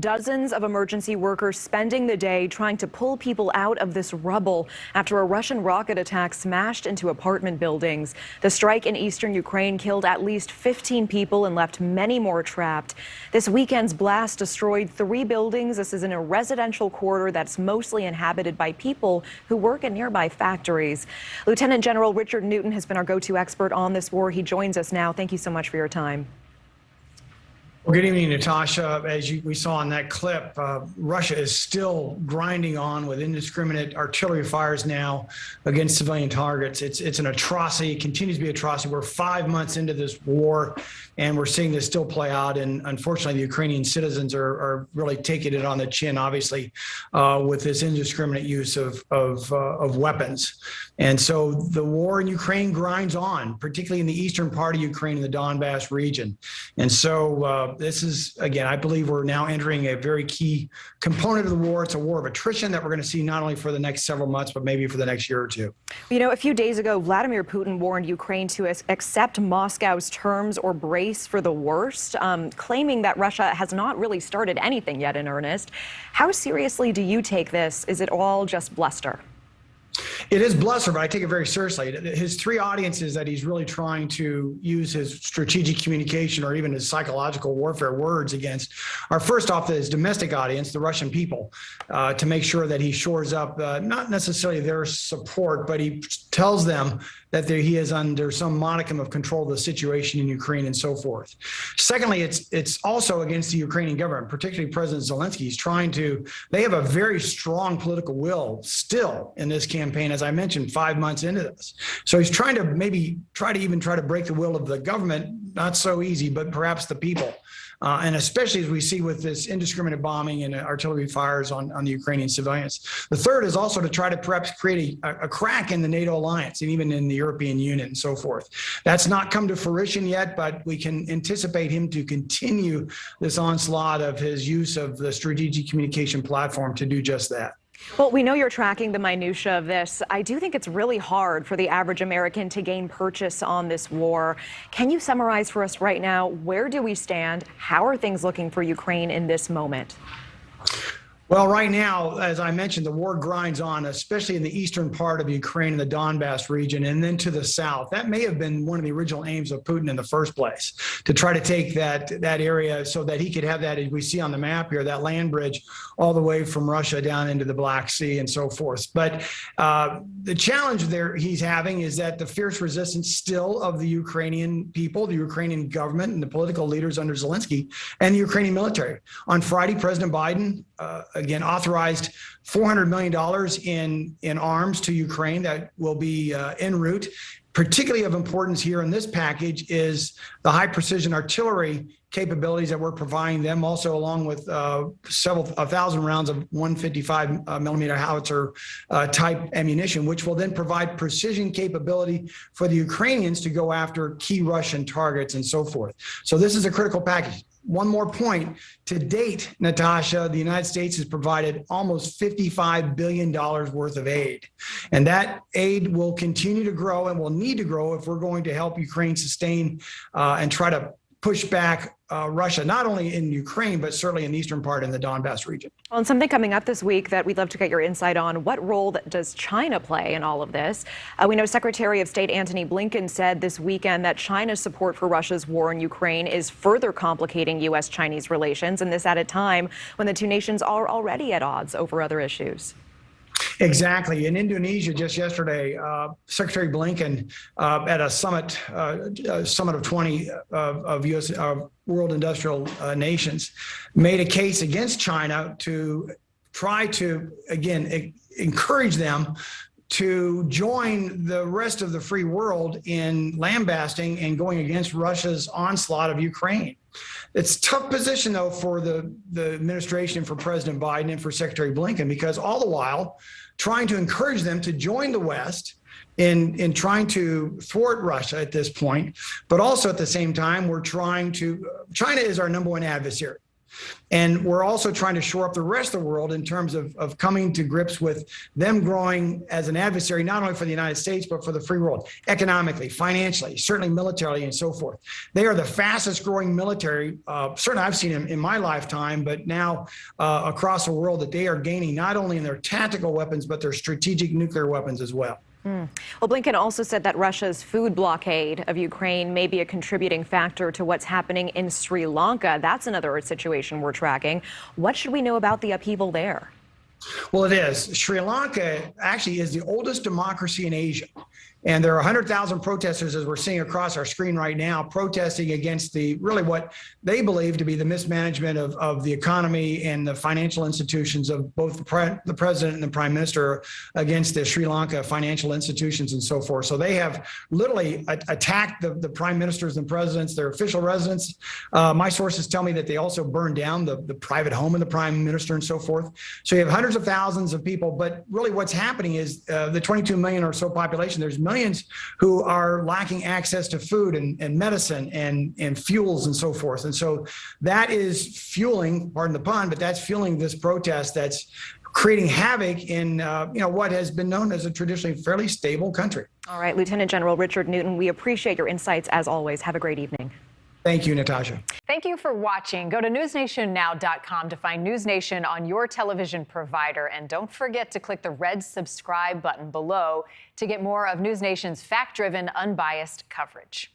dozens of emergency workers spending the day trying to pull people out of this rubble after a Russian rocket attack smashed into apartment buildings. The strike in eastern Ukraine killed at least 15 people and left many more trapped. This weekend's blast destroyed 3 buildings. This is in a residential quarter that's mostly inhabited by people who work at nearby factories. Lieutenant General Richard Newton has been our go-to expert on this war. He joins us now. Thank you so much for your time. Well, good evening, Natasha. As we saw in that clip, Russia is still grinding on with indiscriminate artillery fires now against civilian targets. It's an atrocity. It continues to be an atrocity. We're 5 months into this war, and we're seeing this still play out. And unfortunately, the Ukrainian citizens are really taking it on the chin, obviously, with this indiscriminate use of weapons. And so the war in Ukraine grinds on, particularly in the eastern part of Ukraine, in the Donbass region. And so this is, again, I believe we're now entering a very key component of the war. It's a war of attrition that we're going to see not only for the next several months, but maybe for the next year or two. You know, a few days ago, Vladimir Putin warned Ukraine to accept Moscow's terms or brace for the worst, claiming that Russia has not really started anything yet in earnest. How seriously do you take this? Is it all just bluster? It is bluster, but I take it very seriously. His 3 audiences that he's really trying to use his strategic communication or even his psychological warfare words against are, first off, his domestic audience, the Russian people, to make sure that he shores up not necessarily their support, but he tells them that he is under some modicum of control of the situation in Ukraine and so forth. Secondly, it's also against the Ukrainian government, particularly President Zelensky. He's trying to, they have a very strong political will still in this campaign, as I mentioned, 5 months into this. So he's trying to maybe try to break the will of the government. Not so easy, but perhaps the people. And especially as we see with this indiscriminate bombing and artillery fires on the Ukrainian civilians. The third is also to try to perhaps create a crack in the NATO alliance and even in the European Union and so forth. That's not come to fruition yet, but we can anticipate him to continue this onslaught of his use of the strategic communication platform to do just that. Well, we know you're tracking the minutia of this. I do think it's really hard for the average American to gain purchase on this war. Can you summarize for us right now, where do we stand? How are things looking for Ukraine in this moment? Well, right now, as I mentioned, the war grinds on, especially in the eastern part of Ukraine and the Donbass region, and then to the south. That may have been one of the original aims of Putin in the first place, to try to take that area so that he could have that, as we see on the map here, that land bridge all the way from Russia down into the Black Sea and so forth. But the challenge there he's having is that the fierce resistance still of the Ukrainian people, the Ukrainian government, and the political leaders under Zelensky, and the Ukrainian military. On Friday, President Biden again authorized $400 million in arms to Ukraine that will be en route. Particularly of importance here in this package is the high precision artillery capabilities that we're providing them, also along with several 1,000 rounds of 155 millimeter howitzer type ammunition, which will then provide precision capability for the Ukrainians to go after key Russian targets and so forth. So this is a critical package. One more point. To date, Natasha, the United States has provided almost $55 billion worth of aid. And that aid will continue to grow and will need to grow if we're going to help Ukraine sustain and try to push back Russia, not only in Ukraine, but certainly in the eastern part in the Donbass region. Well, and something coming up this week that we'd love to get your insight on, what role does China play in all of this? We know Secretary of State Antony Blinken said this weekend that China's support for Russia's war in Ukraine is further complicating U.S.-Chinese relations, and this at a time when the two nations are already at odds over other issues. Exactly. In Indonesia just yesterday, Secretary Blinken at a summit of 20 of U.S. World industrial nations made a case against China to try to, again, encourage them to join the rest of the free world in lambasting and going against Russia's onslaught of Ukraine. It's a tough position, though, for the administration, for President Biden and for Secretary Blinken, because all the while trying to encourage them to join the West in trying to thwart Russia at this point, but also at the same time, we're trying to, China is our #1 adversary. And we're also trying to shore up the rest of the world in terms of coming to grips with them growing as an adversary, not only for the United States, but for the free world, economically, financially, certainly militarily, and so forth. They are the fastest growing military, certainly I've seen them in my lifetime, but now across the world, that they are gaining not only in their tactical weapons, but their strategic nuclear weapons as well. Well, Blinken also said that Russia's food blockade of Ukraine may be a contributing factor to what's happening in Sri Lanka. That's another situation we're tracking. What should we know about the upheaval there? Well, it is. Sri Lanka actually is the oldest democracy in Asia. And there are 100,000 protesters, as we're seeing across our screen right now, protesting against really what they believe to be the mismanagement of the economy and the financial institutions of both the president and the prime minister against the Sri Lanka financial institutions and so forth. So they have literally attacked the prime ministers and presidents, their official residence. My sources tell me that they also burned down the private home of the prime minister and so forth. So you have hundreds of thousands of people, but really what's happening is the 22 million or so population, there's millions who are lacking access to food and medicine and fuels and so forth. And so that is fueling, pardon the pun, but that's fueling this protest that's creating havoc in what has been known as a traditionally fairly stable country. All right, Lieutenant General Richard Newton, we appreciate your insights as always. Have a great evening. Thank you, Natasha. Thank you for watching. Go to newsnationnow.com to find News Nation on your television provider. And don't forget to click the red subscribe button below to get more of News Nation's fact-driven, unbiased coverage.